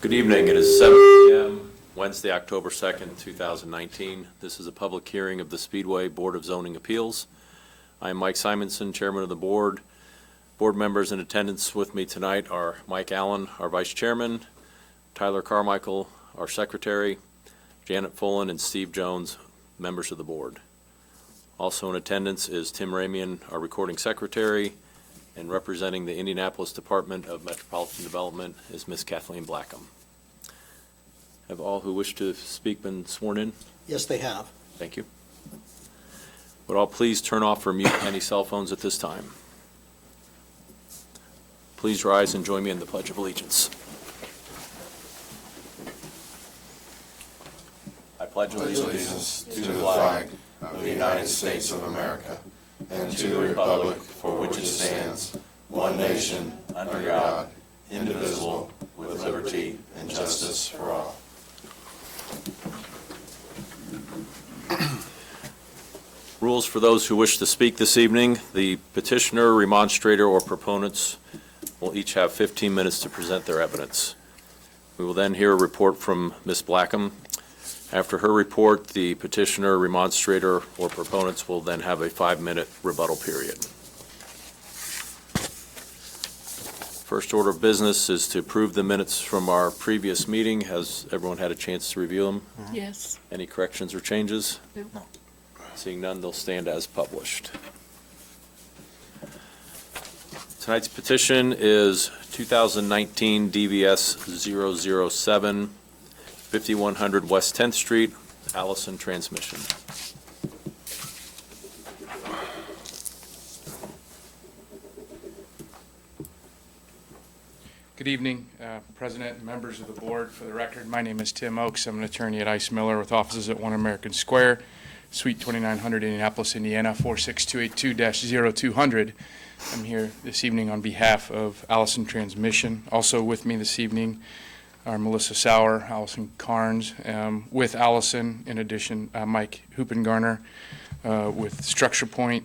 Good evening. It is 7 p.m., Wednesday, October 2nd, 2019. This is a public hearing of the Speedway Board of Zoning Appeals. I am Mike Simonson, Chairman of the Board. Board members in attendance with me tonight are Mike Allen, our Vice Chairman, Tyler Carmichael, our Secretary, Janet Fullen, and Steve Jones, members of the Board. Also in attendance is Tim Ramian, our Recording Secretary, and representing the Indianapolis Department of Metropolitan Development is Ms. Kathleen Blackham. Have all who wish to speak been sworn in? Yes, they have. Thank you. Would all please turn off or mute any cell phones at this time? Please rise and join me in the Pledge of Allegiance. I pledge allegiance to the flag of the United States of America and to the republic for which it stands, one nation, under God, indivisible, with liberty and justice for all. Rules for those who wish to speak this evening. The petitioner, remonstrator, or proponents will each have 15 minutes to present their evidence. We will then hear a report from Ms. Blackham. After her report, the petitioner, remonstrator, or proponents will then have a 5-minute rebuttal period. First order of business is to approve the minutes from our previous meeting. Has everyone had a chance to review them? Yes. Any corrections or changes? No. Seeing none, they'll stand as published. Tonight's petition is 2019 DVS 007, 5100 West 10th Street, Allison Transmission. Good evening, President and members of the board. For the record, my name is Tim Oakes. I'm an attorney at Ice Miller with offices at 1 American Square, Suite 2900, Indianapolis, Indiana, 46282-0200. I'm here this evening on behalf of Allison Transmission. Also with me this evening are Melissa Sauer, Allison Carnes, with Allison, in addition, Mike Hoopengarner with Structure Point,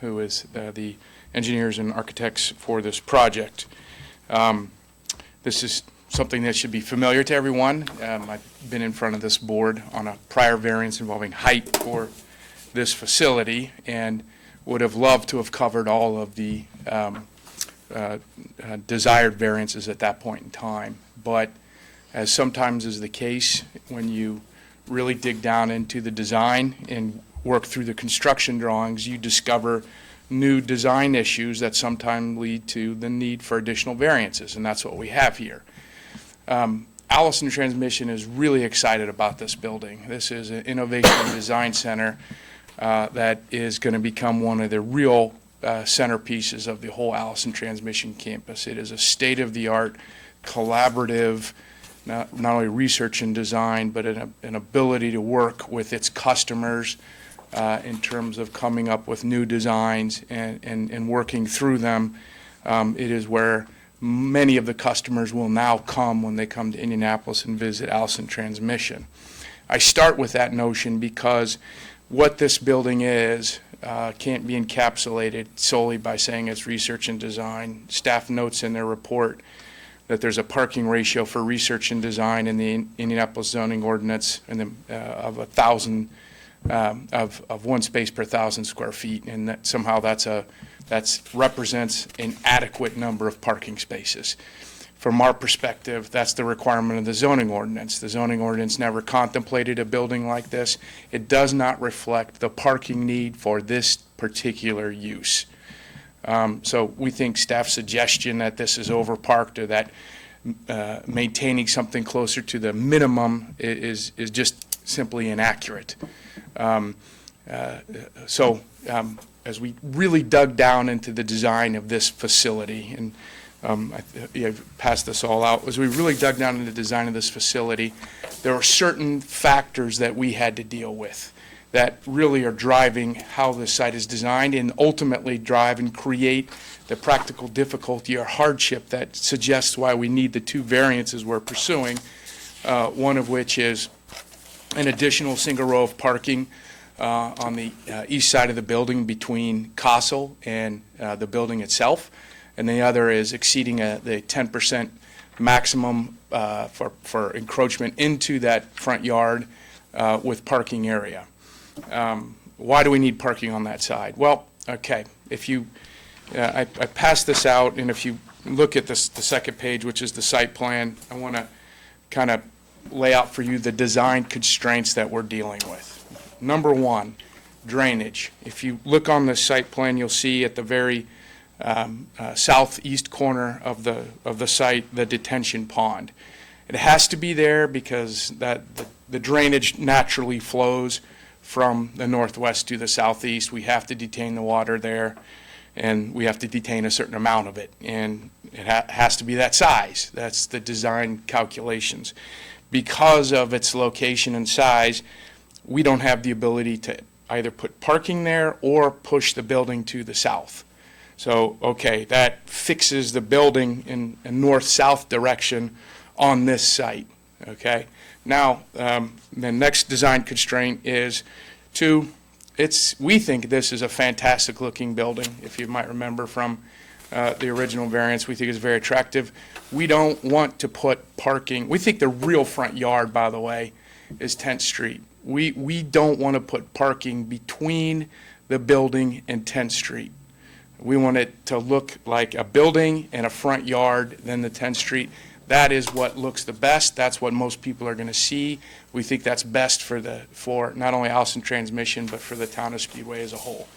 who is the engineers and architects for this project. This is something that should be familiar to everyone. I've been in front of this board on a prior variance involving height for this facility and would have loved to have covered all of the desired variances at that point in time. But as sometimes is the case, when you really dig down into the design and work through the construction drawings, you discover new design issues that sometimes lead to the need for additional variances, and that's what we have here. Allison Transmission is really excited about this building. This is an innovation and design center that is going to become one of the real centerpieces of the whole Allison Transmission campus. It is a state-of-the-art, collaborative, not only research and design, but an ability to work with its customers in terms of coming up with new designs and working through them. It is where many of the customers will now come when they come to Indianapolis and visit Allison Transmission. I start with that notion because what this building is can't be encapsulated solely by saying it's research and design. Staff notes in their report that there's a parking ratio for research and design in the Indianapolis zoning ordinance of 1,000 of 1 space per 1,000 square feet, and that somehow that represents an adequate number of parking spaces. From our perspective, that's the requirement of the zoning ordinance. The zoning ordinance never contemplated a building like this. It does not reflect the parking need for this particular use. So we think staff's suggestion that this is overparked or that maintaining something closer to the minimum is just simply inaccurate. As we really dug down into the design of this facility, and I've passed this all out, as we really dug down into the design of this facility, there are certain factors that we had to deal with that really are driving how the site is designed and ultimately drive and create the practical difficulty or hardship that suggests why we need the 2 variances we're pursuing, one of which is an additional single row of parking on the east side of the building between Castle and the building itself, and the other is exceeding the 10% maximum for encroachment into that front yard with parking area. Why do we need parking on that side? Well, okay, if you, I passed this out, and if you look at this, the second page, which is the site plan, I want to kind of lay out for you the design constraints that we're dealing with. Number one, drainage. If you look on the site plan, you'll see at the very southeast corner of the site, the detention pond. It has to be there because the drainage naturally flows from the northwest to the southeast. We have to detain the water there, and we have to detain a certain amount of it, and it has to be that size. That's the design calculations. Because of its location and size, we don't have the ability to either put parking there or push the building to the south. So, okay, that fixes the building in a north-south direction on this site, okay? Now, the next design constraint is we think this is a fantastic looking building. If you might remember from the original variance, we think it's very attractive. We don't want to put parking. We think the real front yard, by the way, is 10th Street. We don't want to put parking between the building and 10th Street. We want it to look like a building and a front yard, then the 10th Street. That is what looks the best. That's what most people are going to see. We think that's best for not only Allison Transmission, but for the town of Speedway as a whole.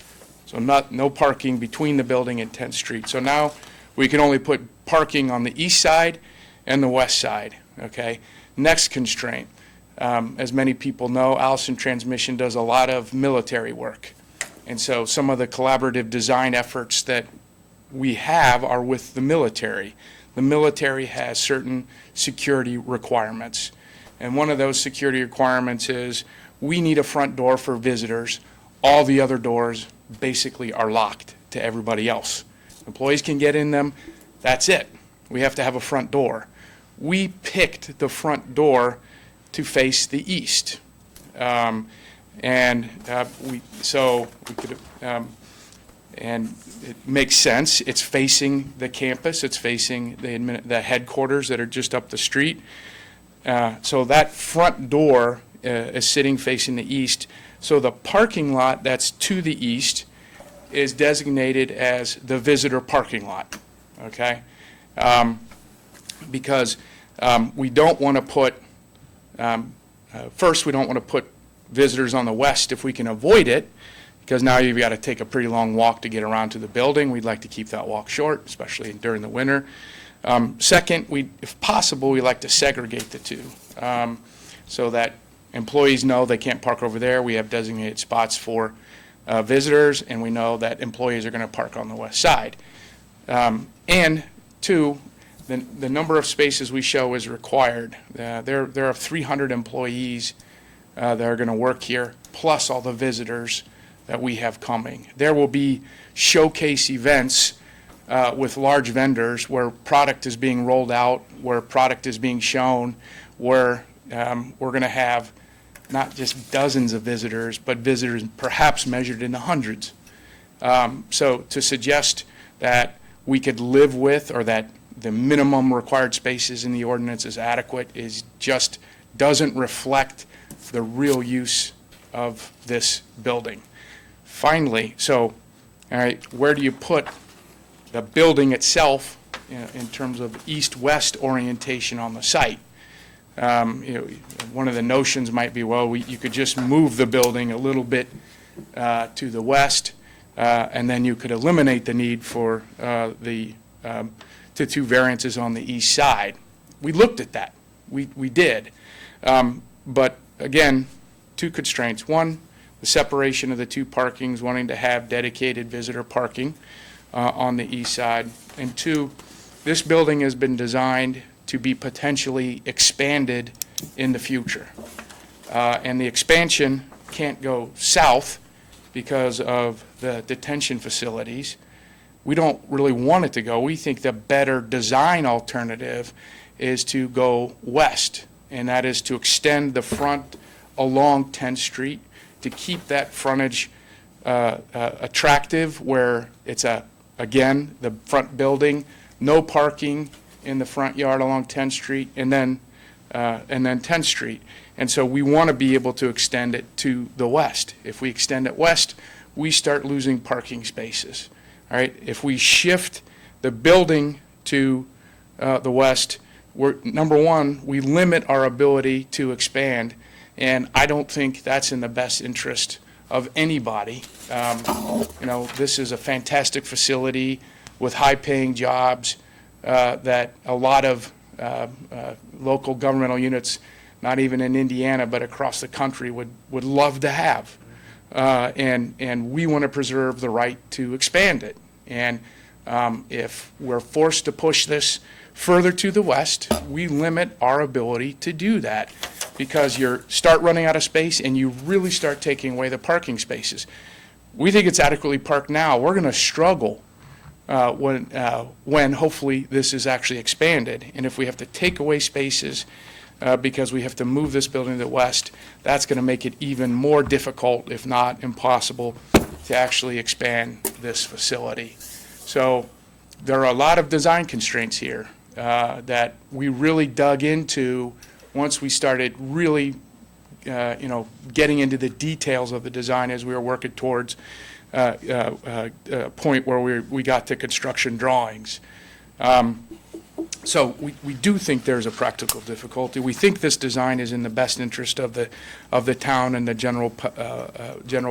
So no parking between the building and 10th Street. So now we can only put parking on the east side and the west side, okay? Next constraint. As many people know, Allison Transmission does a lot of military work. And so some of the collaborative design efforts that we have are with the military. The military has certain security requirements. And one of those security requirements is we need a front door for visitors. All the other doors basically are locked to everybody else. Employees can get in them. That's it. We have to have a front door. We picked the front door to face the east. And it makes sense. It's facing the campus. It's facing the headquarters that are just up the street. So that front door is sitting facing the east. So the parking lot that's to the east is designated as the visitor parking lot, okay? Because we don't want to put, first, we don't want to put visitors on the west if we can avoid it, because now you've got to take a pretty long walk to get around to the building. We'd like to keep that walk short, especially during the winter. Second, if possible, we like to segregate the two so that employees know they can't park over there. We have designated spots for visitors, and we know that employees are going to park on the west side. And two, the number of spaces we show is required. There are 300 employees that are going to work here, plus all the visitors that we have coming. There will be showcase events with large vendors where product is being rolled out, where product is being shown, where we're going to have not just dozens of visitors, but visitors perhaps measured in the hundreds. So to suggest that we could live with, or that the minimum required spaces in the ordinance is adequate, is just doesn't reflect the real use of this building. Finally, so, all right, where do you put the building itself in terms of east-west orientation on the site? One of the notions might be, well, you could just move the building a little bit to the west, and then you could eliminate the need for the two variances on the east side. We looked at that. We did. But again, two constraints. One, the separation of the two parkings, wanting to have dedicated visitor parking on the east side. And two, this building has been designed to be potentially expanded in the future. And the expansion can't go south because of the detention facilities. We don't really want it to go. We think the better design alternative is to go west, and that is to extend the front along 10th Street to keep that frontage attractive, where it's again, the front building, no parking in the front yard along 10th Street, and then 10th Street. And so we want to be able to extend it to the west. If we extend it west, we start losing parking spaces. All right, if we shift the building to the west, number one, we limit our ability to expand, and I don't think that's in the best interest of anybody. This is a fantastic facility with high-paying jobs that a lot of local governmental units, not even in Indiana, but across the country, would love to have. And we want to preserve the right to expand it. And if we're forced to push this further to the west, we limit our ability to do that, because you start running out of space and you really start taking away the parking spaces. We think it's adequately parked now. We're going to struggle when hopefully this is actually expanded. And if we have to take away spaces because we have to move this building to the west, that's going to make it even more difficult, if not impossible, to actually expand this facility. So there are a lot of design constraints here that we really dug into once we started really getting into the details of the design as we were working towards a point where we got to construction drawings. So we do think there's a practical difficulty. We think this design is in the best interest of the town and the general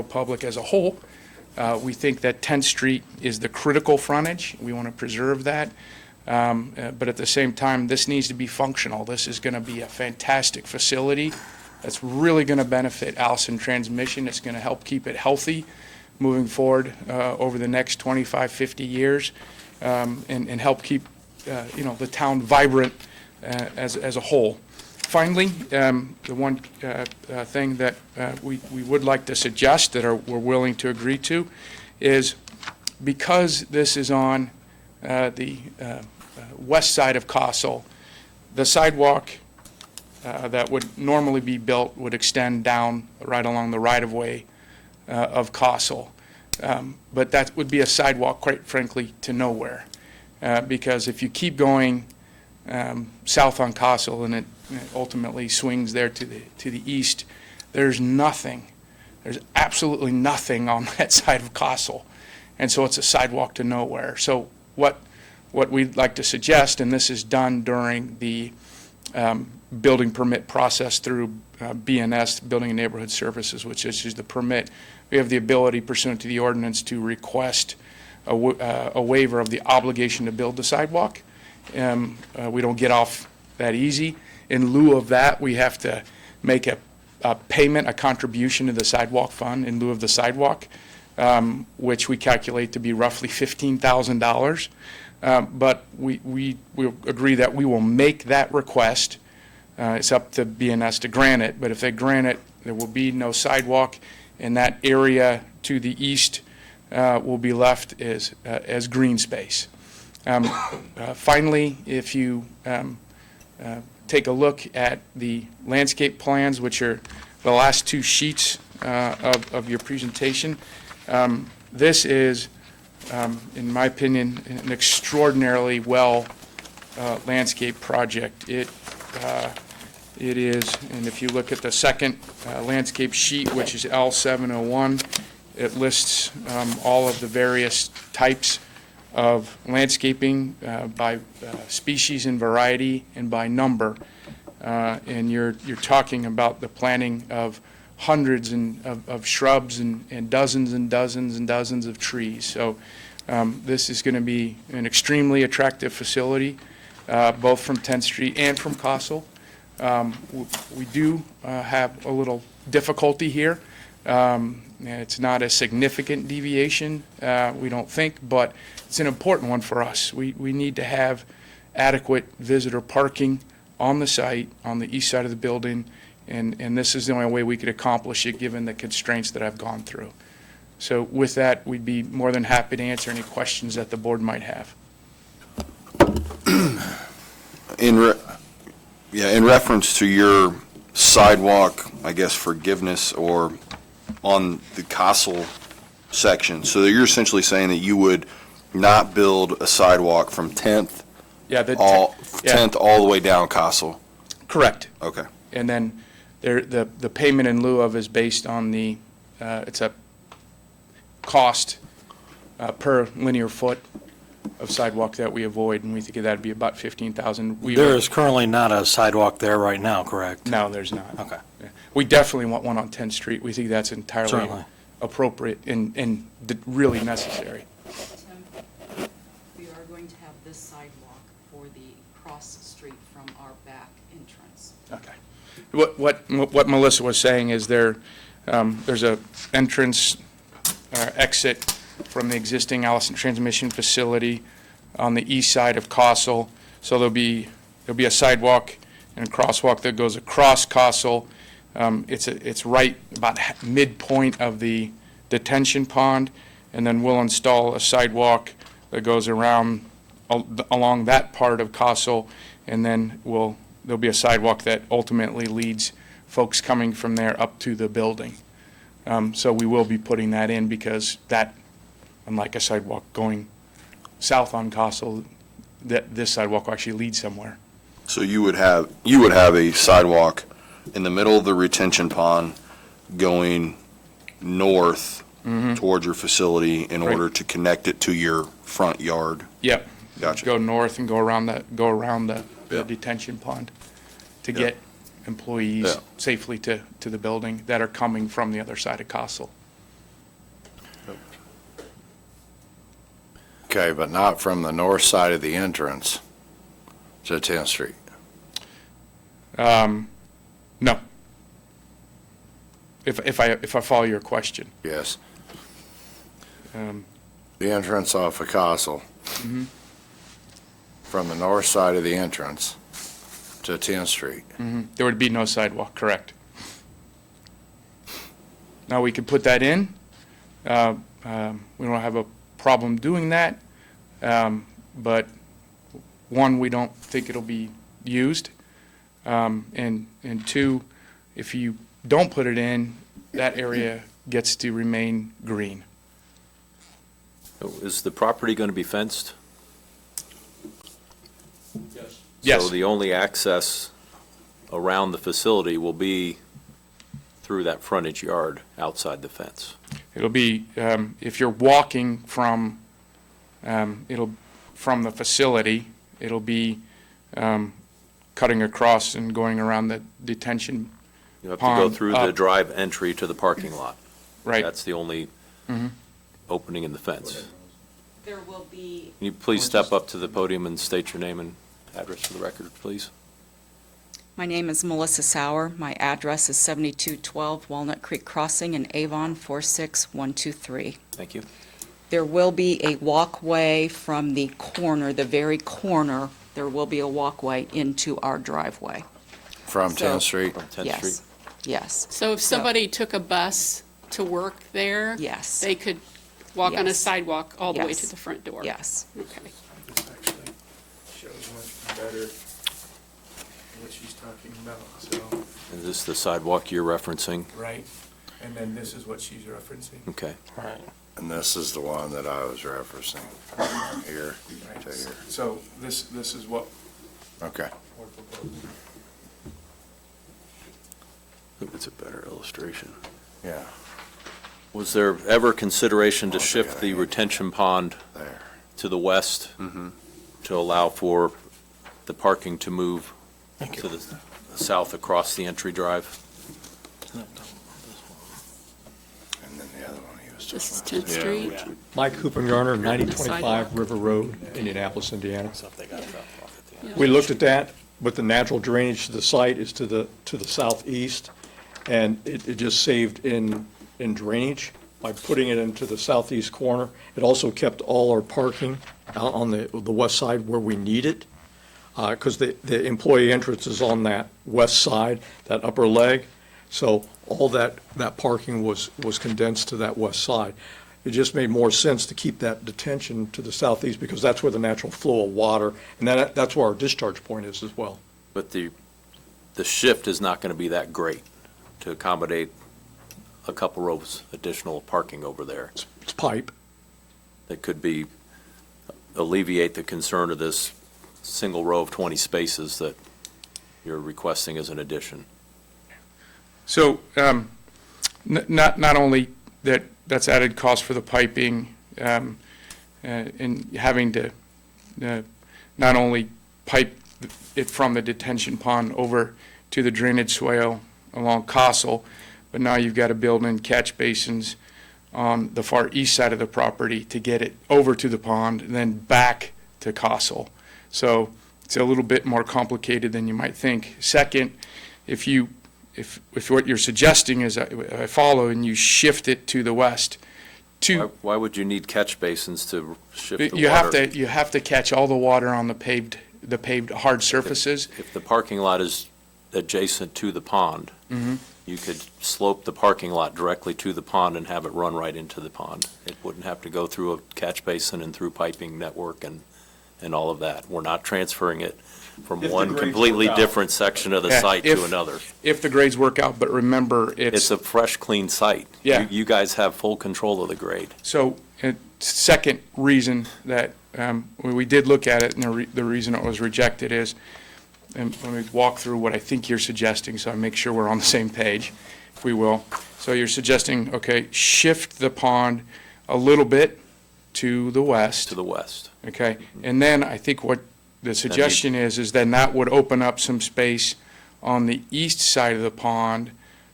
public as a whole. We think that 10th Street is the critical frontage. We want to preserve that. But at the same time, this needs to be functional. This is going to be a fantastic facility that's really going to benefit Allison Transmission. It's going to help keep it healthy moving forward over the next 25, 50 years, and help keep the town vibrant as a whole. Finally, the one thing that we would like to suggest that we're willing to agree to is, because this is on the west side of Castle, the sidewalk that would normally be built would extend down right along the right-of-way of Castle. But that would be a sidewalk, quite frankly, to nowhere. Because if you keep going south on Castle and it ultimately swings there to the east, there's absolutely nothing on that side of Castle. And so it's a sidewalk to nowhere. So what we'd like to suggest, and this is done during the building permit process through BNS, Building and Neighborhood Services, which issues the permit, we have the ability pursuant to the ordinance to request a waiver of the obligation to build the sidewalk. We don't get off that easy. In lieu of that, we have to make a payment, a contribution to the sidewalk fund in lieu of the sidewalk, which we calculate to be roughly $15,000. But we agree that we will make that request. It's up to BNS to grant it, but if they grant it, there will be no sidewalk, and that area to the east will be left as green space. Finally, if you take a look at the landscape plans, which are the last two sheets of your presentation, this is, in my opinion, an extraordinarily well landscape project. It is, and if you look at the second landscape sheet, which is L701, it lists all of the various types of landscaping by species and variety and by number. And you're talking about the planting of hundreds of shrubs and dozens and dozens and dozens of trees. So this is going to be an extremely attractive facility, both from 10th Street and from Castle. We do have a little difficulty here. It's not a significant deviation, we don't think, but it's an important one for us. We need to have adequate visitor parking on the site, on the east side of the building, and this is the only way we could accomplish it given the constraints that I've gone through. So with that, we'd be more than happy to answer any questions that the board might have. In reference to your sidewalk, I guess, forgiveness or on the Castle section, so you're essentially saying that you would not build a sidewalk from 10th Yeah, the All, yeah. 10th all the way down Castle? Correct. Okay. And then the payment in lieu of is based on it's a cost per linear foot of sidewalk that we avoid, and we think that'd be about 15,000. There is currently not a sidewalk there right now, correct? No, there's not. Okay. Yeah. We definitely want one on 10th Street. We think that's entirely Certainly. appropriate and really necessary. Tim, we are going to have this sidewalk for the cross street from our back entrance. Okay. What Melissa was saying is there's a entrance exit from the existing Allison transmission facility on the east side of Castle. So there'll be a sidewalk and a crosswalk that goes across Castle. It's right about midpoint of the detention pond, and then we'll install a sidewalk that goes around along that part of Castle, and then there'll be a sidewalk that ultimately leads folks coming from there up to the building. So we will be putting that in because that, unlike a sidewalk going south on Castle, this sidewalk will actually lead somewhere. So you would have a sidewalk in the middle of the retention pond going north towards your facility in Right. order to connect it to your front yard? Yep. Gotcha. Go north and go around the Yeah. detention pond to Yeah. get employees Yeah. safely to the building that are coming from the other side of Castle. Okay, but not from the north side of the entrance to 10th Street. No. If I follow your question. Yes. Um, The entrance off of Castle. From the north side of the entrance to 10th Street. There would be no sidewalk, correct. Now, we could put that in. We don't have a problem doing that. But one, we don't think it'll be used. And two, if you don't put it in, that area gets to remain green. Is the property going to be fenced? Yes. So the only access around the facility will be through that frontage yard outside the fence? It'll be, if you're walking from the facility, it'll be cutting across and going around the detention, You have to go Pond through the up. drive entry to the parking lot. right? That's the only opening in the fence. There will be, Can you please step up to the podium and state your name and address for the record, please? my name is Melissa Sauer. My address is 7212 Walnut Creek Crossing in Avon, 46123. Thank you. There will be a walkway from the corner, the very corner, there will be a walkway into our driveway. From So- 10th Street. From 10th Yes, Street? yes, So if somebody took a bus to work there? yes, They could walk on a Yes. sidewalk all the way Yes. to the front door? yes. Okay. This actually shows much better what she's talking about, so, Is this the sidewalk you're referencing? right? And then this is what she's referencing. Okay. Right. And this is the one that I was referencing. Here to here. So this is what Okay. we're proposing. It's a better illustration. Yeah, Was there ever consideration to Oh, shift the yeah. retention pond there. to the west to allow for the parking to move to the south across the entry drive? And then the other one he was This is talking 10th Street? Mike Hoopengarner, sidewalk. 9025 River Road, Indianapolis, Indiana. Yeah. We looked at that, but the natural drainage to the site is to the southeast, and it just saved in drainage by putting it into the southeast corner. It also kept all our parking out on the west side where we need it, because the employee entrance is on that west side, that upper leg. So all that parking was condensed to that west side. It just made more sense to keep that detention to the southeast because that's where the natural flow of water, and that's where our discharge point is as well. But the shift is not going to be that great to accommodate a couple rows additional parking over there. It's pipe. That could alleviate the concern of this single row of 20 spaces that you're requesting as an addition. So, not only that's added cost for the piping, and having to not only pipe it from the detention pond over to the drainage swale along Castle, but now you've got to build in catch basins on the far east side of the property to get it over to the pond and then back to Castle. So it's a little bit more complicated than you might think. Second, if what you're suggesting is I follow and you shift it to the west, Why would you need catch basins to shift the water? you have to catch all the water on the paved hard surfaces. If the parking lot is adjacent to the pond, Mm-hmm. you could slope the parking lot directly to the pond and have it run right into the pond. It wouldn't have to go through a catch basin and through piping network and all of that. We're not transferring it from If the one grades completely work out. different section of the Yeah, site if- to another. If the grades work out, but remember, It's a fresh, clean site. Yeah. You guys have full control of the grade. So, second reason that we did look at it, and the reason it was rejected is, and let me walk through what I think you're suggesting, so I make sure we're on the same page, if we will. So you're suggesting, okay, shift the pond a little bit to the west, To the west. okay? And then I think what the suggestion is then that would open up some space on the east side of the pond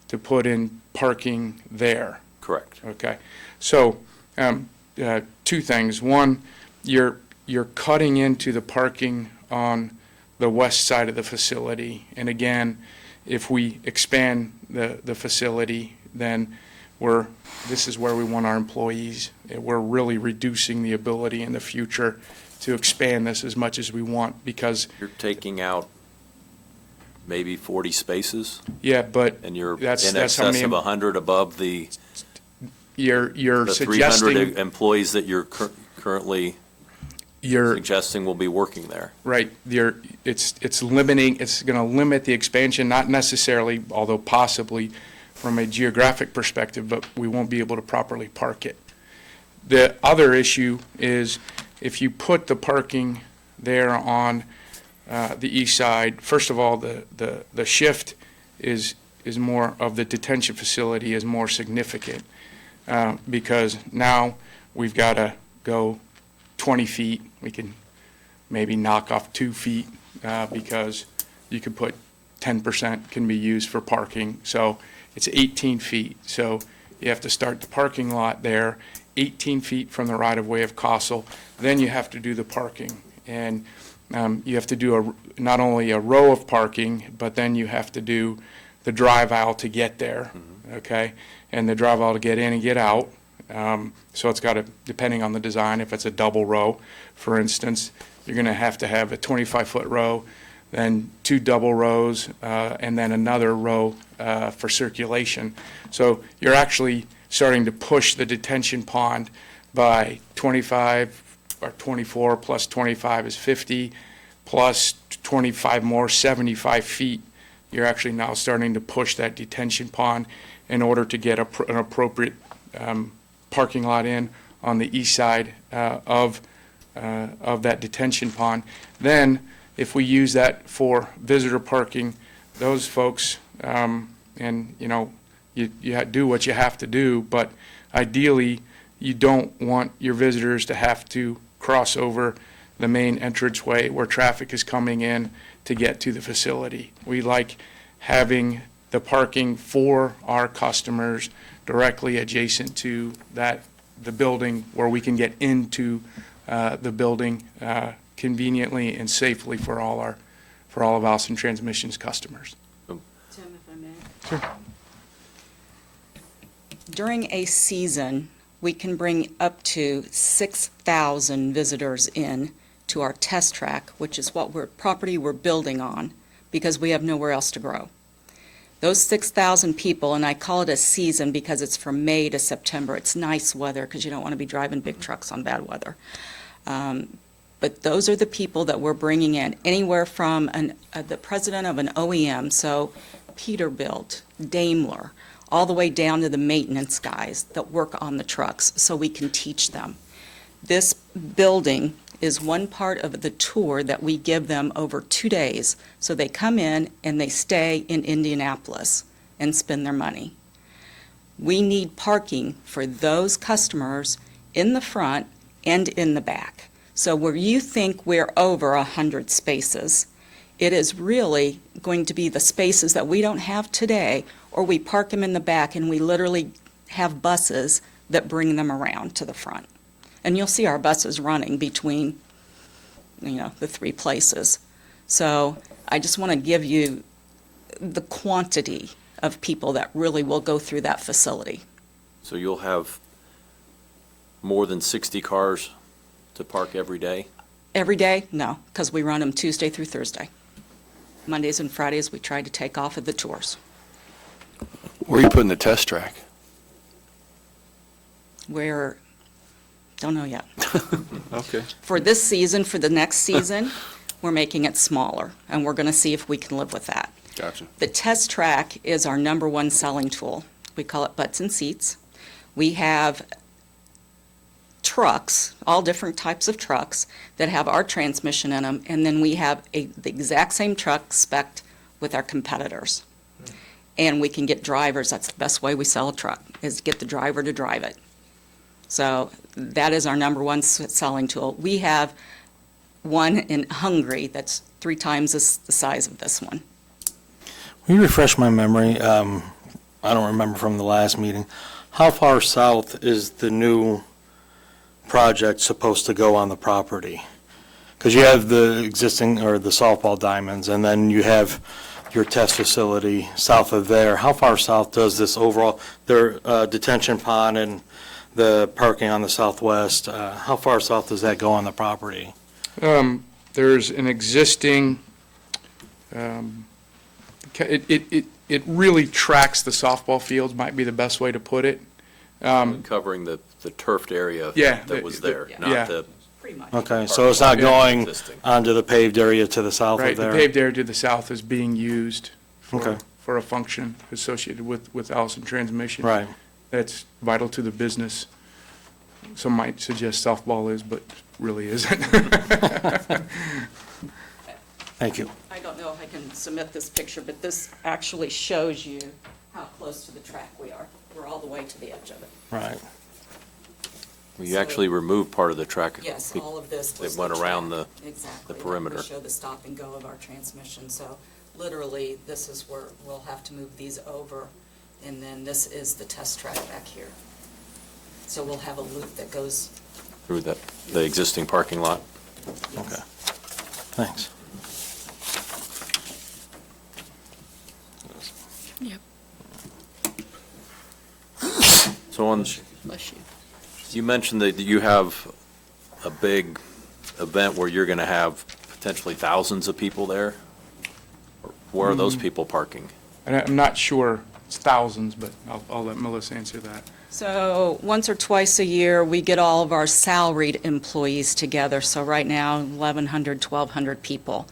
to put in parking there. Correct. Okay, so, two things. One, you're cutting into the parking on the west side of the facility. And again, if we expand the facility, then this is where we want our employees. We're really reducing the ability in the future to expand this as much as we want, because, You're taking out maybe 40 spaces, yeah, but and you're in That's how excess many- of 100 above the you're the suggesting, 300 employees that you're currently you're, suggesting will be working there. right, it's limiting, it's going to limit the expansion, not necessarily, although possibly from a geographic perspective, but we won't be able to properly park it. The other issue is if you put the parking there on the east side, first of all, the shift is more of the detention facility is more significant, because now we've got to go 20 feet. We can maybe knock off 2 feet, because you could put 10% can be used for parking. So it's 18 feet. So you have to start the parking lot there, 18 feet from the right-of-way of Castle. Then you have to do the parking. And you have to do not only a row of parking, but then you have to do the drive aisle to get there, okay? And the drive aisle to get in and get out. So it's got to, depending on the design, if it's a double row, for instance, you're going to have a 25-foot row, then 2 double rows, and then another row for circulation. So you're actually starting to push the detention pond by 25 or 24 plus 25 is 50, plus 25 more, 75 feet. You're actually now starting to push that detention pond in order to get an appropriate parking lot in on the east side of that detention pond. Then, if we use that for visitor parking, those folks, and you do what you have to do, but ideally, you don't want your visitors to have to cross over the main entranceway where traffic is coming in to get to the facility. We like having the parking for our customers directly adjacent to the building where we can get into the building conveniently and safely for all of Allison Transmission's customers. Tim, if I may. Sure. During a season, we can bring up to 6,000 visitors in to our test track, which is property we're building on, because we have nowhere else to grow. Those 6,000 people, and I call it a season because it's from May to September. It's nice weather because you don't want to be driving big trucks on bad weather. But those are the people that we're bringing in, anywhere from the president of an OEM, so Peterbilt, Daimler, all the way down to the maintenance guys that work on the trucks, so we can teach them. This building is one part of the tour that we give them over 2 days. So they come in and they stay in Indianapolis and spend their money. We need parking for those customers in the front and in the back. So where you think we're over 100 spaces, it is really going to be the spaces that we don't have today, or we park them in the back and we literally have buses that bring them around to the front. And you'll see our buses running between, the 3 places. So I just want to give you the quantity of people that really will go through that facility. So you'll have more than 60 cars to park every day? Every day? No, because we run them Tuesday through Thursday. Mondays and Fridays, we try to take off of the tours. Where are you putting the test track? Don't know yet. Okay. For this season, for the next season, we're making it smaller, and we're going to see if we can live with that. Gotcha. The test track is our number one selling tool. We call it butts and seats. We have trucks, all different types of trucks, that have our transmission in them, and then we have the exact same truck spec'd with our competitors. And we can get drivers. That's the best way we sell a truck, is to get the driver to drive it. So that is our number one selling tool. We have one in Hungary that's 3 times the size of this one. Will you refresh my memory? I don't remember from the last meeting. How far south is the new project supposed to go on the property? Because you have the existing, or the softball diamonds, and then you have your test facility south of there. How far south does this overall, their detention pond and the parking on the southwest, how far south does that go on the property? There's an existing, it really tracks the softball fields, might be the best way to put it. Covering the turfed area Yeah, that was there, yeah. not the, Pretty much. Okay, so it's not going Existing. onto the paved area to the south Right, of the there? paved area to the south is being used Okay. for a function associated with Allison Transmission. Right. That's vital to the business. Some might suggest softball is, but really isn't. Thank you. I don't know if I can submit this picture, but this actually shows you how close to the track we are. We're all the way to the edge of it. Right. you actually removed part of the track. Yes, all of this They was went the around track. the Exactly. perimeter. We show the stop and go of our transmission, so literally, this is where we'll have to move these over, and then this is the test track back here. So we'll have a loop that goes, through the existing parking lot. Okay. Thanks. Yep. So on, Bless you. you mentioned that you have a big event where you're going to have potentially thousands of people there. Where are those people parking? And I'm not sure it's thousands, but I'll let Melissa answer that. so once or twice a year, we get all of our salaried employees together. So right now, 1,100, 1,200 people.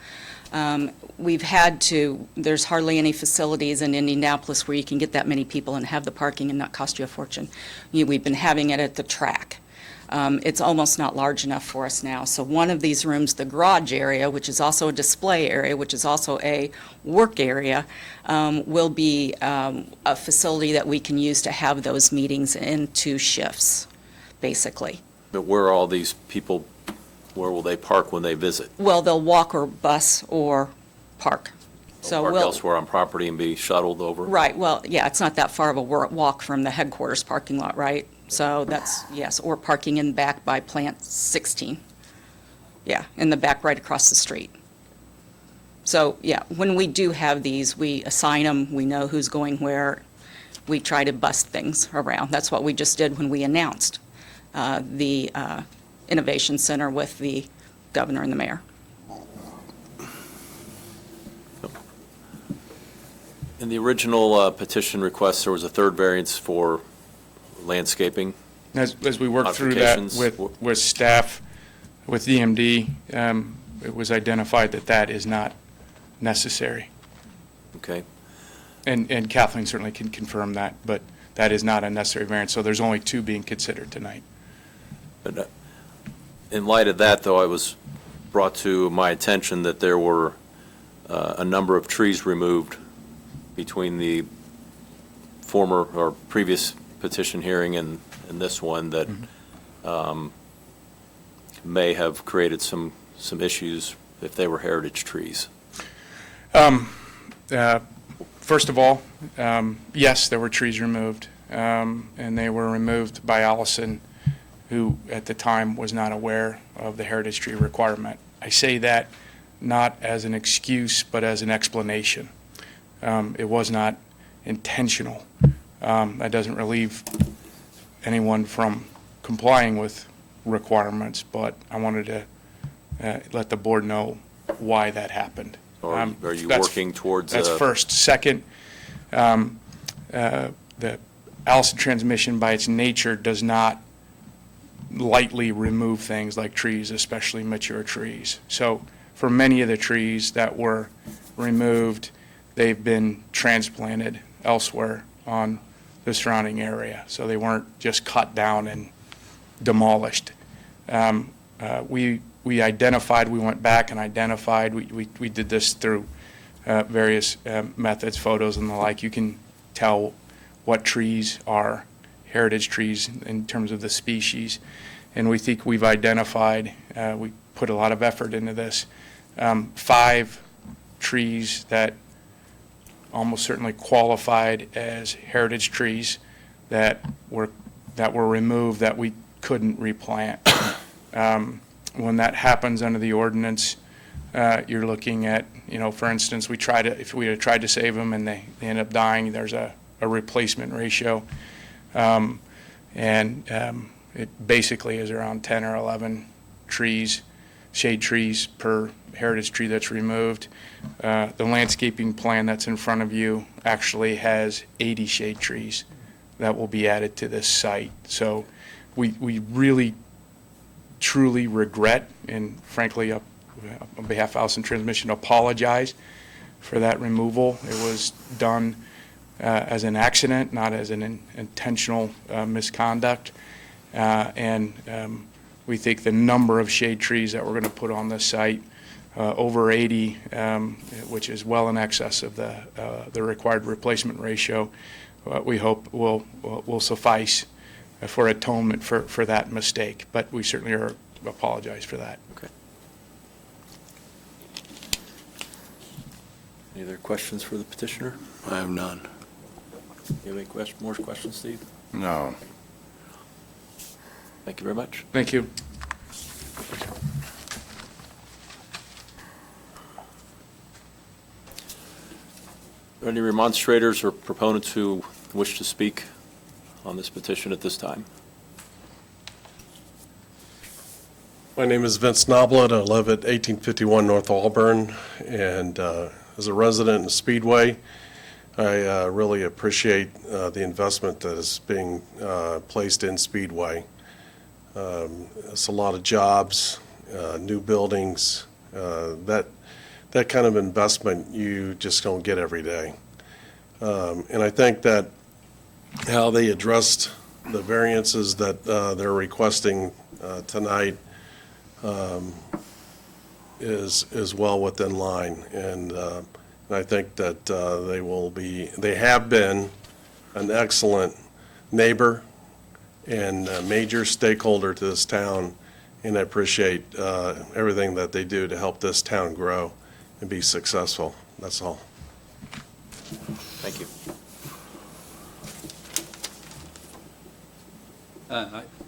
We've had to, there's hardly any facilities in Indianapolis where you can get that many people and have the parking and not cost you a fortune. We've been having it at the track. It's almost not large enough for us now. So one of these rooms, the garage area, which is also a display area, which is also a work area, will be a facility that we can use to have those meetings in 2 shifts, basically. But where are all these people, where will they park when they visit? Well, they'll walk or bus or park. So Park we'll, elsewhere on property and be shuttled over? right, well, yeah, it's not that far of a walk from the headquarters parking lot, right? So that's, yes, or parking in back by Plant 16. Yeah, in the back right across the street. So, yeah, when we do have these, we assign them, we know who's going where. We try to bust things around. That's what we just did when we announced the Innovation Center with the governor and the mayor. In the original petition request, there was a third variance for landscaping. As we work through that Modifications. with staff, with DMD, it was identified that that is not necessary. Okay, And Kathleen certainly can confirm that, but that is not a necessary variance, so there's only 2 being considered tonight. but In light of that, though, I was brought to my attention that there were a number of trees removed between the former or previous petition hearing and this one that may have created some issues if they were heritage trees. First of all, yes, there were trees removed, and they were removed by Allison, who at the time was not aware of the heritage tree requirement. I say that not as an excuse, but as an explanation. It was not intentional. That doesn't relieve anyone from complying with requirements, but I wanted to let the board know why that happened. Or are you That's- working towards? That's first. Second, the Allison transmission by its nature does not lightly remove things like trees, especially mature trees. So for many of the trees that were removed, they've been transplanted elsewhere on the surrounding area. So they weren't just cut down and demolished. We identified, we went back and identified, we did this through various methods, photos and the like. You can tell what trees are heritage trees in terms of the species. And we think we've identified, we put a lot of effort into this, 5 trees that almost certainly qualified as heritage trees that were removed that we couldn't replant. When that happens under the ordinance, you're looking at, for instance, if we had tried to save them and they end up dying, there's a replacement ratio. It basically is around 10 or 11 trees, shade trees per heritage tree that's removed. The landscaping plan that's in front of you actually has 80 shade trees that will be added to this site. So we really, truly regret, and frankly, on behalf of Allison Transmission, apologize for that removal. It was done as an accident, not as an intentional misconduct. We think the number of shade trees that we're going to put on this site, over 80, which is well in excess of the required replacement ratio, we hope will suffice for atonement for that mistake. But we certainly apologize for that. Okay. Any other questions for the petitioner? I have none. You have any more questions, Steve? No. Thank you very much. Thank you. Are there any remonstrators or proponents who wish to speak on this petition at this time? My name is Vince Noblet. I live at 1851 North Auburn, and as a resident in Speedway, I really appreciate the investment that is being placed in Speedway. It's a lot of jobs, new buildings, that kind of investment you just don't get every day. And I think that how they addressed the variances that they're requesting tonight is well within line. And I think that they have been an excellent neighbor and a major stakeholder to this town, and I appreciate everything that they do to help this town grow and be successful. That's all. Thank you.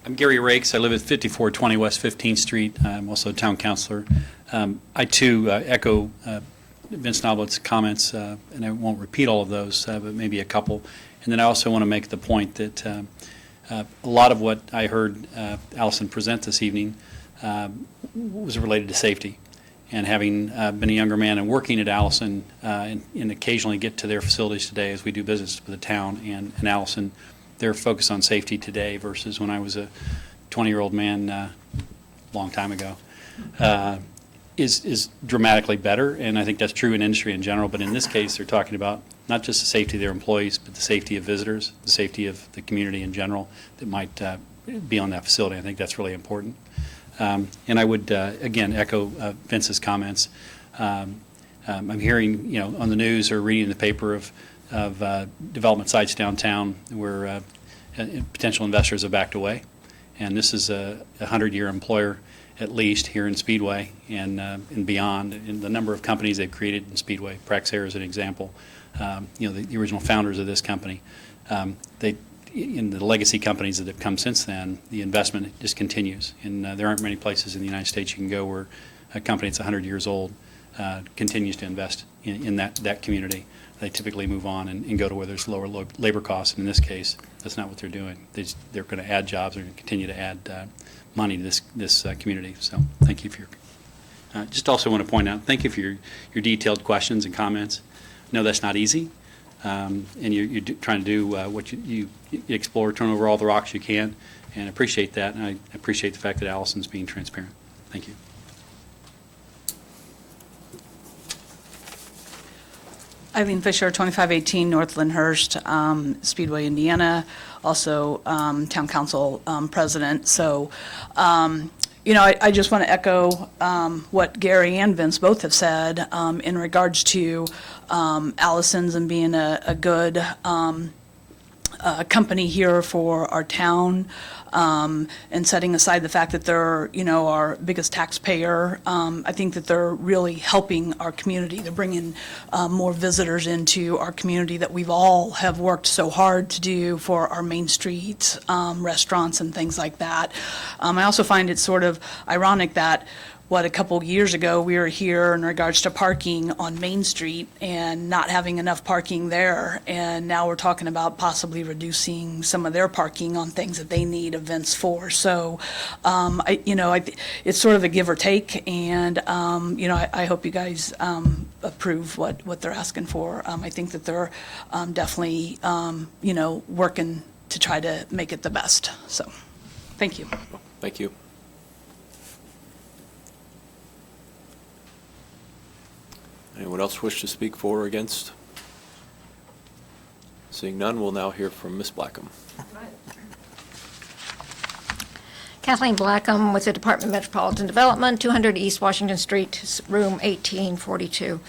I'm Gary Rakes. I live at 5420 West 15th Street. I'm also a town councilor. I, too, echo Vince Noblet's comments, and I won't repeat all of those, but maybe a couple. And then I also want to make the point that a lot of what I heard Allison present this evening was related to safety. And having been a younger man and working at Allison and occasionally get to their facilities today as we do business with the town and Allison, their focus on safety today versus when I was a 20-year-old man a long time ago is dramatically better. And I think that's true in industry in general. But in this case, they're talking about not just the safety of their employees, but the safety of visitors, the safety of the community in general that might be on that facility. I think that's really important. And I would, again, echo Vince's comments. I'm hearing, on the news or reading in the paper of development sites downtown where potential investors have backed away. And this is a 100-year employer, at least, here in Speedway and beyond, in the number of companies they've created in Speedway. Praxair is an example. The original founders of this company. In the legacy companies that have come since then, the investment just continues. And there aren't many places in the United States you can go where a company that's 100 years old continues to invest in that community. They typically move on and go to where there's lower labor costs. And in this case, that's not what they're doing. They're going to add jobs. They're going to continue to add money to this community. So thank you for your. Just also want to point out, thank you for your detailed questions and comments. No, that's not easy. And you're trying to do what you explore, turn over all the rocks you can, and appreciate that. And I appreciate the fact that Allison's being transparent. Thank you. Eileen Fisher, 2518 North Lyndhurst, Speedway, Indiana, also Town Council President. So, I just want to echo what Gary and Vince both have said in regards to Allison's and being a good company here for our town, and setting aside the fact that they're, our biggest taxpayer. I think that they're really helping our community. They're bringing more visitors into our community that we've all have worked so hard to do for our main streets, restaurants and things like that. I also find it sort of ironic that a couple years ago, we were here in regards to parking on Main Street and not having enough parking there. And now we're talking about possibly reducing some of their parking on things that they need events for. So, it's sort of a give or take. And, I hope you guys approve what they're asking for. I think that they're definitely, working to try to make it the best. So, thank you. Thank you. Anyone else wish to speak for or against? Seeing none, we'll now hear from Ms. Blackham. Kathleen Blackham with the Department of Metropolitan Development, 200 East Washington Street, room 1842.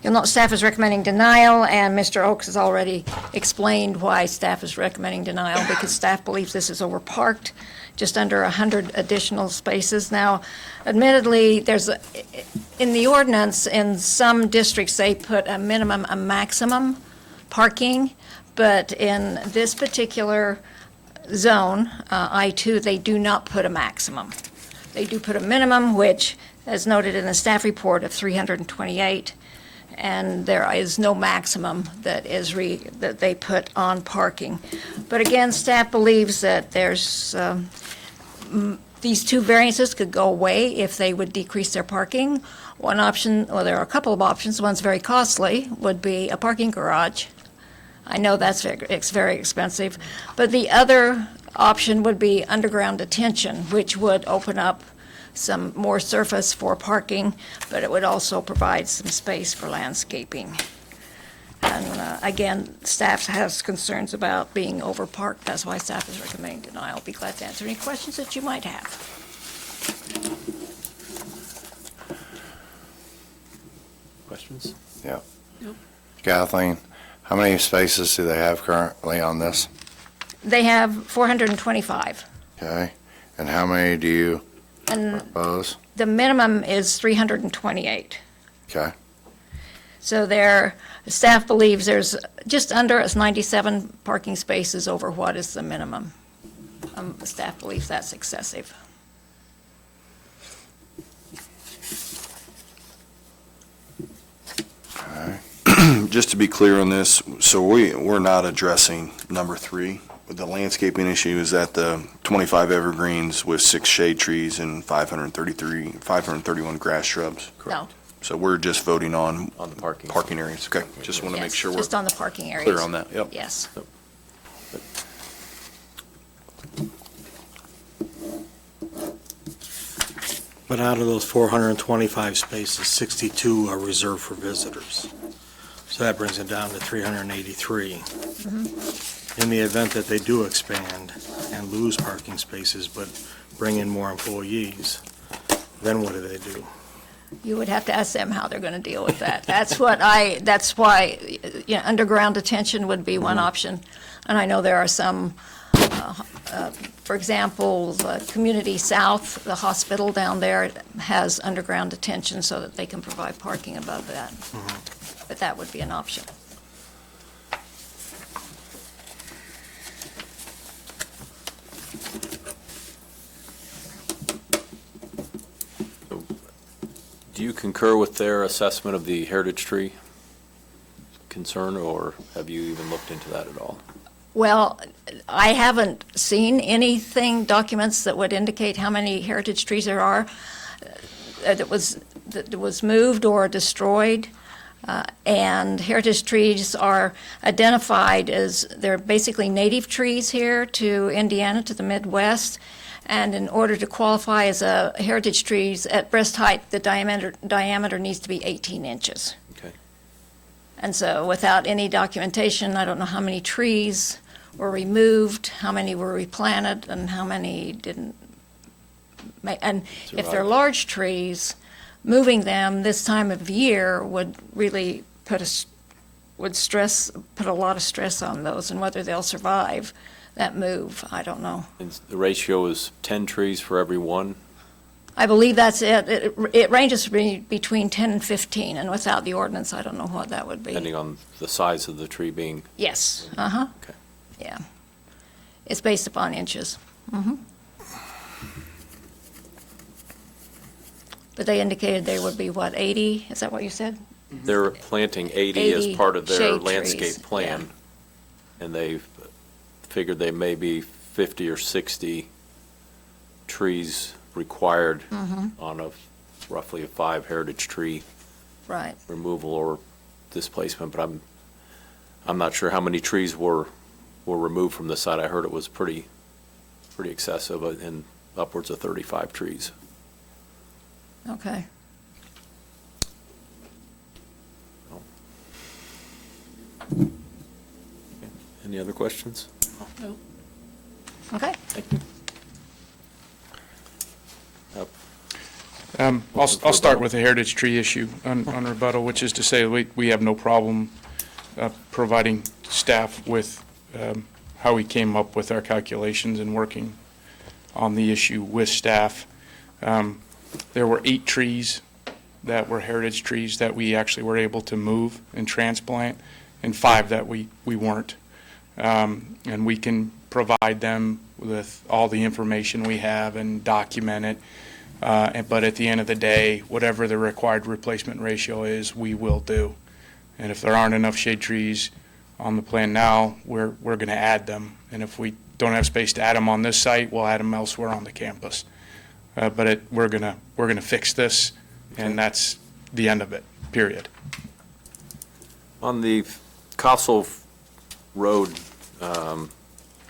You'll note staff is recommending denial, and Mr. Oakes has already explained why staff is recommending denial, because staff believes this is overparked, just under 100 additional spaces. Now, admittedly, in the ordinance, in some districts, they put a minimum, a maximum parking, but in this particular zone, I-2, they do not put a maximum. They do put a minimum, which, as noted in the staff report, of 328, and there is no maximum that that they put on parking. But again, staff believes that there's these two variances could go away if they would decrease their parking. One option, well, there are a couple of options. One's very costly, would be a parking garage. I know it's very expensive. But the other option would be underground detention, which would open up some more surface for parking, but it would also provide some space for landscaping. And again, staff has concerns about being overparked. That's why staff is recommending denial. I'll be glad to answer any questions that you might have. Questions? Yeah. Nope. Kathleen, how many spaces do they have currently on this? They have 425. Okay. And how many do you And propose? the minimum is 328. Okay. So staff believes there's just under 97 parking spaces over what is the minimum. Staff believes that's excessive. Just to be clear on this, so we're not addressing number 3. The landscaping issue is at the 25 evergreens with 6 shade trees and 531 grass shrubs. No. So we're just voting on On the parking. parking areas. Okay, just want to make Yes, sure we're just on the parking areas. clear on that. Yep. Yes. But out of those 425 spaces, 62 are reserved for visitors. So that brings it down to 383. In the event that they do expand and lose parking spaces, but bring in more employees, then what do they do? You would have to ask them how they're going to deal with that. That's why, underground detention would be one option. And I know there are some, for example, the Community South, the hospital down there has underground detention so that they can provide parking above that. But that would be an option. Do you concur with their assessment of the heritage tree concern, or have you even looked into that at all? Well, I haven't seen anything, documents that would indicate how many heritage trees there are that was moved or destroyed. And heritage trees are identified as, they're basically native trees here to Indiana, to the Midwest. And in order to qualify as a heritage trees, at breast height, the diameter needs to be 18 inches. Okay. And so without any documentation, I don't know how many trees were removed, how many were replanted, and how many didn't. And if they're large trees, moving them this time of year would really put a lot of stress on those, and whether they'll survive that move, I don't know. And the ratio is 10 trees for every one? I believe that's it. It ranges between 10 and 15, and without the ordinance, I don't know what that would be. Depending on the size of the tree being... Yes, Okay. yeah. It's based upon inches. But they indicated there would be, what, 80? Is that what you said? They're planting 80 as 80 part of their shade landscape trees, plan. And they've figured they may be 50 or 60 trees required on roughly a 5 heritage tree Right. removal or displacement, but I'm not sure how many trees were removed from the site. I heard it was pretty excessive, and upwards of 35 trees. Okay. Any other questions? No. Okay. Thank you. I'll start with the heritage tree issue on rebuttal, which is to say we have no problem providing staff with how we came up with our calculations and working on the issue with staff. There were 8 trees that were heritage trees that we actually were able to move and transplant, and 5 that we weren't. And we can provide them with all the information we have and document it. But at the end of the day, whatever the required replacement ratio is, we will do. And if there aren't enough shade trees on the plan now, we're going to add them. And if we don't have space to add them on this site, we'll add them elsewhere on the campus. But we're gonna fix this, and that's the end of it, period. On the Castle Road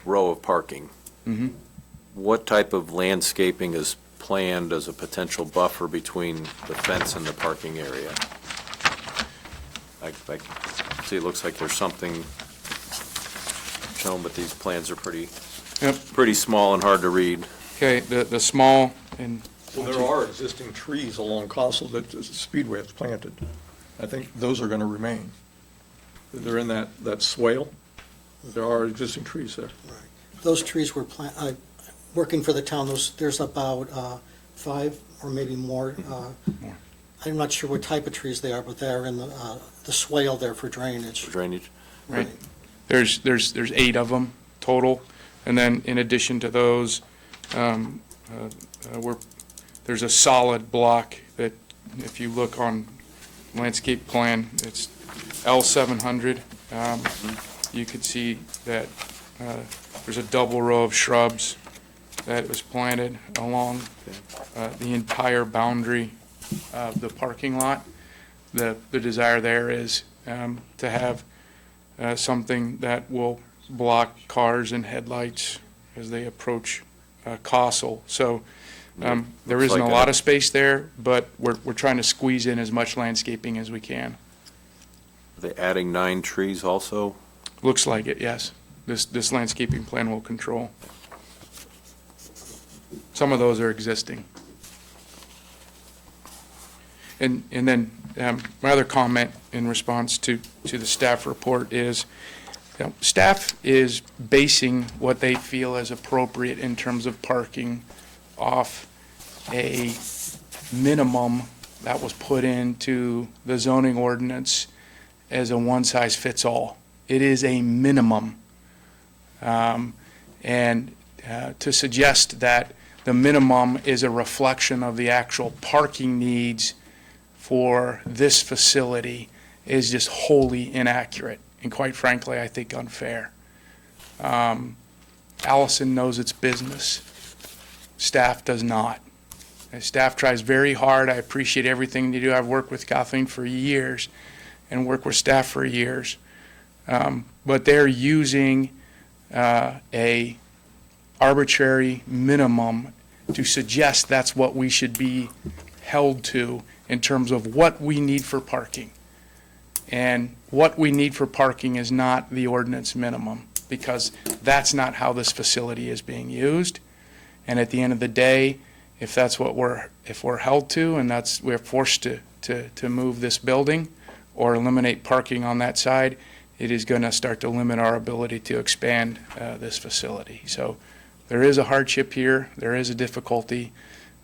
row of parking, what type of landscaping is planned as a potential buffer between the fence and the parking area? I see it looks like there's something shown, but these plans are pretty small and hard to read. Okay, the small and. Well, there are existing trees along Castle that the Speedway has planted. I think those are going to remain. They're in that swale. There are existing trees there. Those trees were working for the town, there's about 5 or maybe more. I'm not sure what type of trees they are, but they're in the swale there for drainage. Drainage? Right. There's 8 of them total, and then in addition to those, there's a solid block that, if you look on landscape plan, it's L700. You could see that there's a double row of shrubs that was planted along the entire boundary of the parking lot. The desire there is to have something that will block cars and headlights as they approach Castle. So there isn't a lot of space there, but we're trying to squeeze in as much landscaping as we can. Are they adding 9 trees also? Looks like it, yes. This landscaping plan will control. Some of those are existing. And then my other comment in response to the staff report is, staff is basing what they feel is appropriate in terms of parking off a minimum that was put into the zoning ordinance as a one-size-fits-all. It is a minimum. And to suggest that the minimum is a reflection of the actual parking needs for this facility is just wholly inaccurate, and quite frankly, I think unfair. Allison knows its business. Staff does not. And staff tries very hard. I appreciate everything they do. I've worked with Kathleen for years and worked with staff for years. But they're using a arbitrary minimum to suggest that's what we should be held to in terms of what we need for parking. And what we need for parking is not the ordinance minimum, because that's not how this facility is being used. And at the end of the day, if that's what if we're held to, and we're forced to move this building or eliminate parking on that side, it is going to start to limit our ability to expand this facility. So there is a hardship here, there is a difficulty,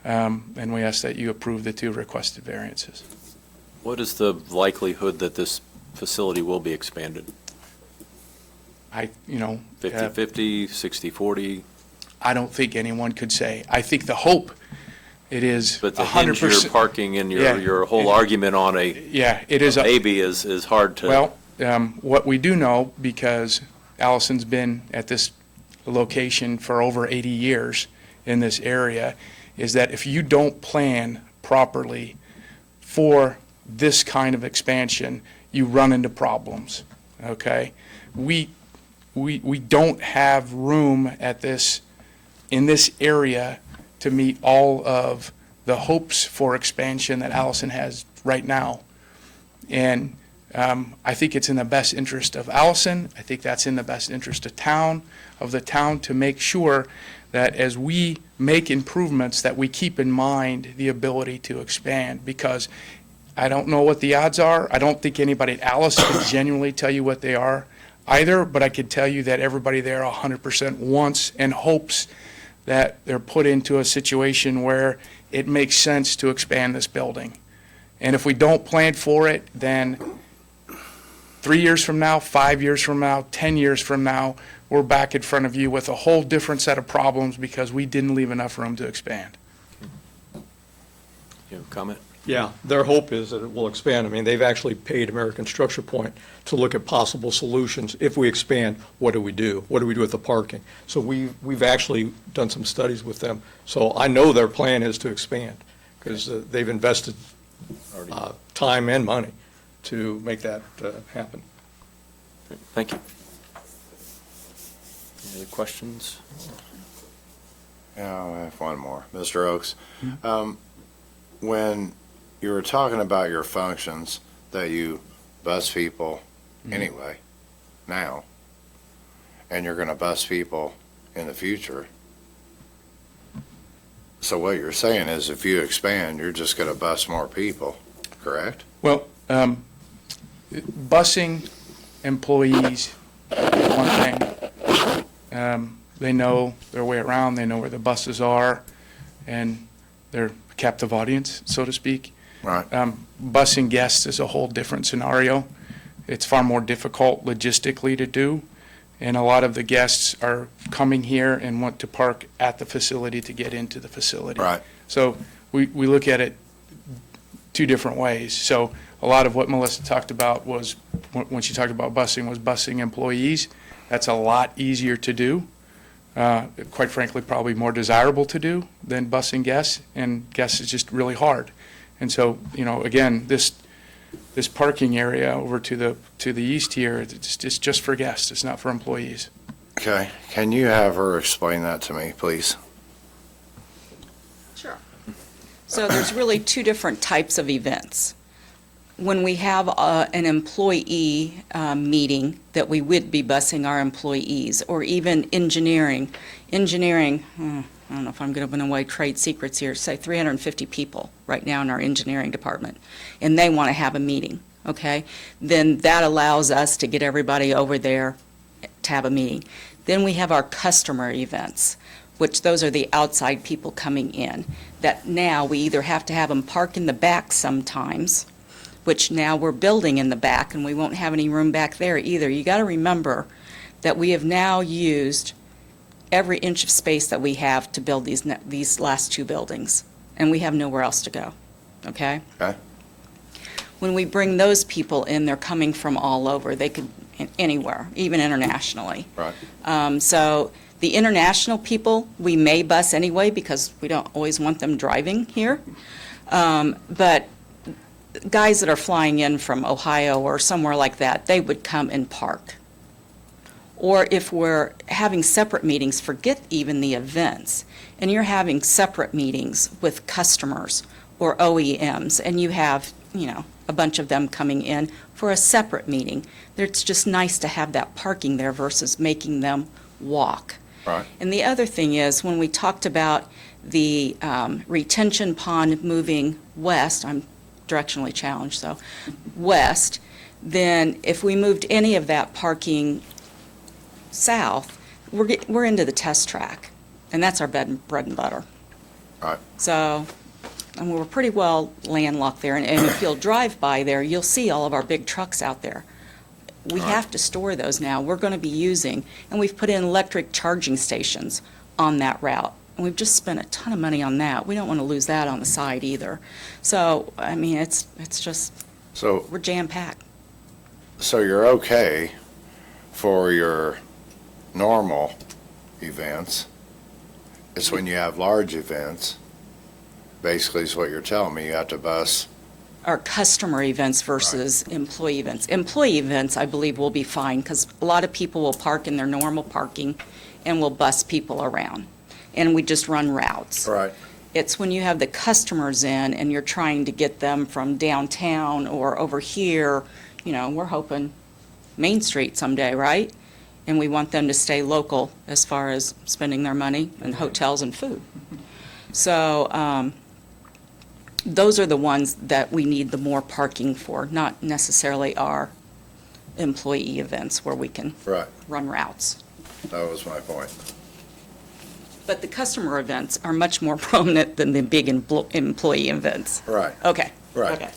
and we ask that you approve the 2 requested variances. What is the likelihood that this facility will be expanded? 50/50, 60/40? I don't think anyone could say. I think the hope, it is 100%. But to hinge your parking and your whole argument on a it is maybe is hard to. Well, what we do know, because Allison's been at this location for over 80 years in this area, is that if you don't plan properly for this kind of expansion, you run into problems, okay? We don't have room in this area to meet all of the hopes for expansion that Allison has right now. And I think it's in the best interest of Allison. I think that's in the best interest of the town to make sure that as we make improvements, that we keep in mind the ability to expand, because I don't know what the odds are. I don't think anybody at Allison can genuinely tell you what they are either, but I could tell you that everybody there 100% wants and hopes that they're put into a situation where it makes sense to expand this building. And if we don't plan for it, then 3 years from now, 5 years from now, 10 years from now, we're back in front of you with a whole different set of problems because we didn't leave enough room to expand. You have a comment? Yeah, their hope is that it will expand. I mean, they've actually paid American Structure Point to look at possible solutions. If we expand, what do we do? What do we do with the parking? So we've actually done some studies with them. So I know their plan is to expand, because they've invested time and money to make that happen. Thank you. Any other questions? Yeah, I have one more. Mr. Oakes, when you were talking about your functions, that you bus people anyway, now, and you're going to bus people in the future. So what you're saying is if you expand, you're just going to bus more people, correct? Well, busing employees, one thing. They know their way around, they know where the buses are, and they're a captive audience, so to speak. Right. Busing guests is a whole different scenario. It's far more difficult logistically to do, and a lot of the guests are coming here and want to park at the facility to get into the facility. Right. So we look at it 2 different ways. So a lot of what Melissa talked about was, when she talked about busing, was busing employees. That's a lot easier to do. Quite frankly, probably more desirable to do than busing guests, and guests is just really hard. And so, again, this parking area over to the east here, it's just for guests. It's not for employees. Okay. Can you have her explain that to me, please? Sure. So there's really 2 different types of events. When we have an employee meeting that we would be busing our employees, or even engineering. I don't know if I'm giving away trade secrets here, say 350 people right now in our engineering department, and they want to have a meeting, okay? Then that allows us to get everybody over there to have a meeting. Then we have our customer events, which those are the outside people coming in, that now we either have to have them park in the back sometimes, which now we're building in the back, and we won't have any room back there either. You got to remember that we have now used every inch of space that we have to build these last two buildings, and we have nowhere else to go, okay? Okay. When we bring those people in, they're coming from all over. They could, anywhere, even internationally. Right. So the international people, we may bus anyway because we don't always want them driving here. But guys that are flying in from Ohio or somewhere like that, they would come and park. Or if we're having separate meetings, forget even the events, and you're having separate meetings with customers or OEMs, and you have, a bunch of them coming in for a separate meeting. It's just nice to have that parking there versus making them walk. Right. And the other thing is, when we talked about the retention pond moving west, I'm directionally challenged, so west, then if we moved any of that parking south, we're into the test track, and that's our bread and butter. Right. So, and we're pretty well landlocked there, and if you'll drive by there, you'll see all of our big trucks out there. We have to store those now. We're going to be using, and we've put in electric charging stations on that route, and we've just spent a ton of money on that. We don't want to lose that on the side either. So, I mean, it's just, So, we're jam-packed. so you're okay for your normal events. It's when you have large events, basically is what you're telling me, you have to bus. Our customer events versus employee events. Employee events, I believe, will be fine, because a lot of people will park in their normal parking and will bus people around, and we just run routes. Right. It's when you have the customers in and you're trying to get them from downtown or over here, we're hoping Main Street someday, right? And we want them to stay local as far as spending their money in hotels and food. So, those are the ones that we need the more parking for, not necessarily our employee events where we can Right. run routes. That was my point. But the customer events are much more prominent than the big employee events. Right. Okay. Right. Okay.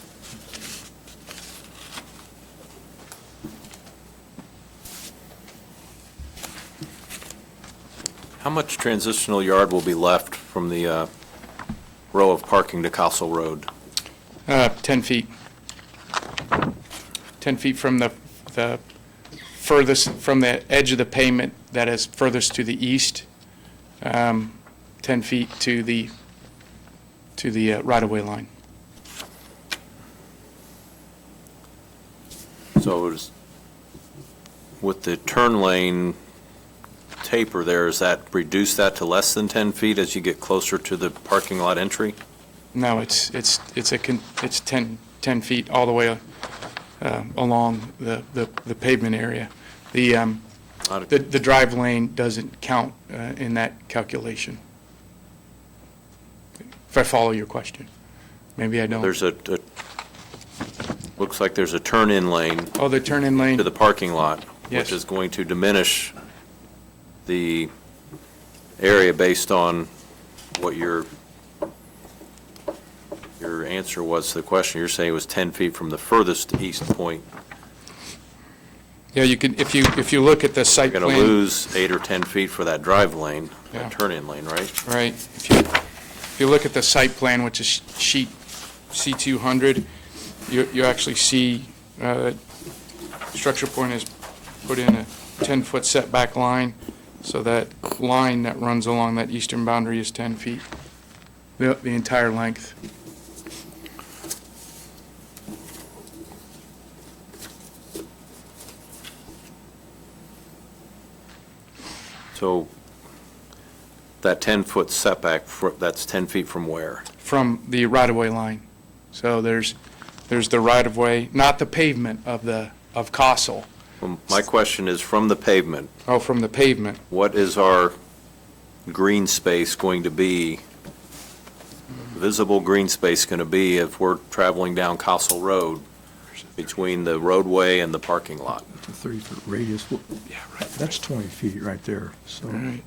How much transitional yard will be left from the row of parking to Castle Road? 10 feet. 10 feet from the furthest, from the edge of the pavement that is furthest to the east, 10 feet to the right-of-way line. So with the turn lane taper there, does that reduce that to less than 10 feet as you get closer to the parking lot entry? No, it's 10 feet all the way along the pavement area. The drive lane doesn't count in that calculation. If I follow your question. Maybe I don't. There's looks like there's a turn-in lane Oh, the turn-in lane? to the parking lot, Yes. which is going to diminish the area based on what your answer was to the question. You're saying it was 10 feet from the furthest east point. Yeah, you can, if you look at the site You're plan. going to lose 8 or 10 feet for that drive lane, Yeah. that turn-in lane, right? Right. If you look at the site plan, which is sheet C200, you actually see structure point has put in a 10-foot setback line, so that line that runs along that eastern boundary is 10 feet, the entire length. So that 10-foot setback, that's 10 feet from where? From the right-of-way line. So there's the right-of-way, not the pavement of Castle. Well, my question is, from the pavement, Oh, from the pavement. what is our green space going to be, visible green space going to be if we're traveling down Castle Road between the roadway and the parking lot? The 30-foot radius, Yeah, right. that's 20 feet right there. So, All right.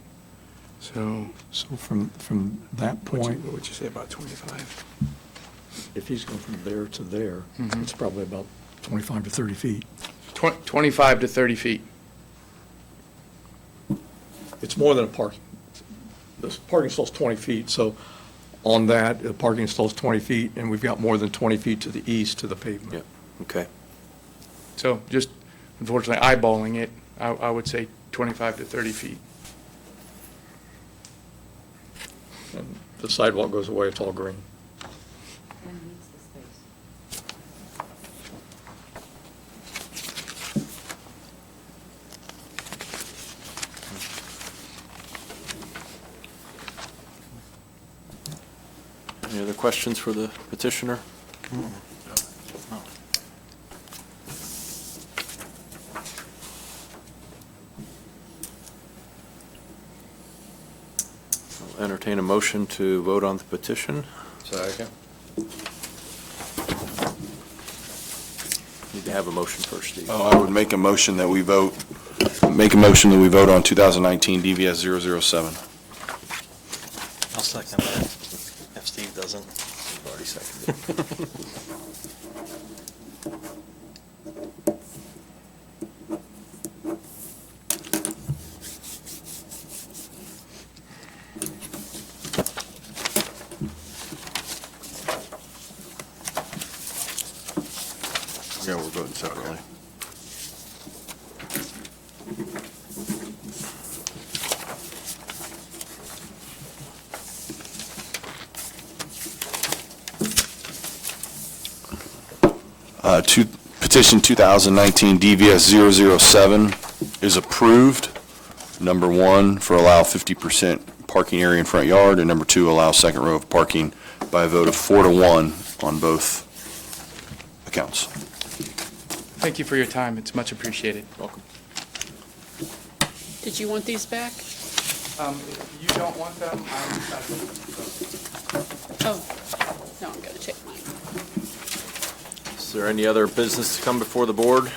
So, so from that point, what would you say about 25? if he's going from there to there, Mhm. it's probably about 25 to 30 feet. 25 to 30 feet. It's more than a parking. The parking stall's 20 feet, so on that, the parking stall's 20 feet, and we've got more than 20 feet to the east to the pavement. Yeah. Okay. So just unfortunately eyeballing it, I would say 25 to 30 feet. And the sidewalk goes away, it's all green. Any other questions for the petitioner? I'll entertain a motion to vote on the petition. Second. Need to have a motion first, Steve. Oh, I would make a motion that we vote on 2019 DVS 007. I'll second that, if Steve doesn't. You've already seconded. Yeah, we're voting separately. Petition 2019 DVS 007 is approved. Number one, for allow 50% parking area in front yard, and number two, allow second row of parking by a vote of 4-1 on both accounts. Thank you for your time. It's much appreciated. Welcome. Did you want these back? If you don't want them, Oh, no, I'm gonna take mine. Is there any other business to come before the board?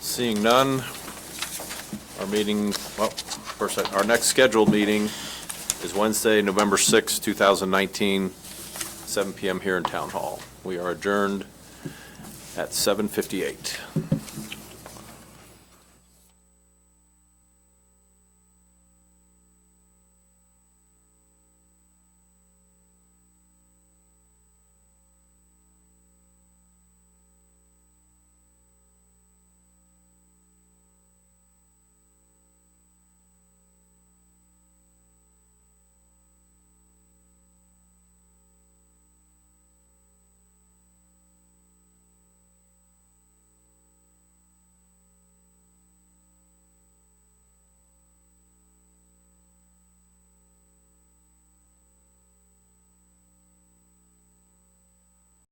Seeing none, our meeting, well, first, our next scheduled meeting is Wednesday, November 6, 2019, 7 PM here in Town Hall. We are adjourned at 7:58.